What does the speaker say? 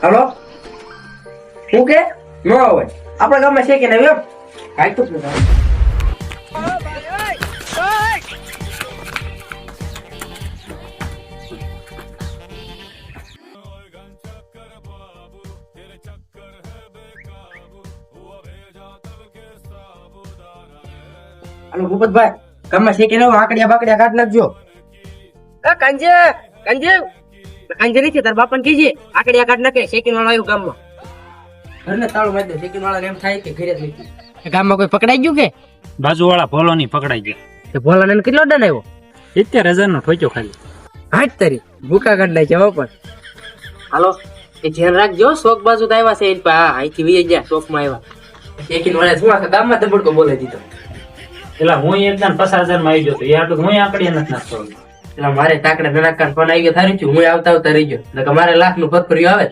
હાલો શું કે ન હોય આપણા ગામમાં છે કે નહીં એમ કાંઈ તો હાલો ભૂપતભાઈ ગામમાં છે કે નહીં આકડિયા બાકડિયા કાઢ નાખજો કાંજે કાંજે કાંજે નથી તાર બાપાને કીજે આકડિયા કાઢ નાખે શેકીન વાળો આવ્યો ગામમાં ઘરને તાળું મારી દે શેકીન વાળા એમ થાય કે ઘરે જ નથી ગામમાં કોઈ પકડાઈ ગયું કે બાજુવાળા ભોલો ની પકડાઈ ગયા. તે ભોલાને કેટલો દંડ આવ્યો 70,000 નો ઠોક્યો ખાલી. હાટ તારી ભૂકા કાઢ નાખ્યા પણ હાલો એ ધ્યાન રાખજો શોક બાજુ તો આવ્યા છે એ પા અહીંથી વી ગયા શોક માં આવ્યા શેકીન વાળા શું આખા ગામમાં ધબડકો બોલાવી દીધો પેલા હું એકદમ 50,000 માં આવી ગયો તો એ આટલું હું આકડિયા નથી નાખતો. એટલે મારે ટાકડા ધનાકાન ફોન આવી ગયો થારી છું હું આવતા રહી ગયો એટલે મારે લાખ નું ફરફરિયું આવે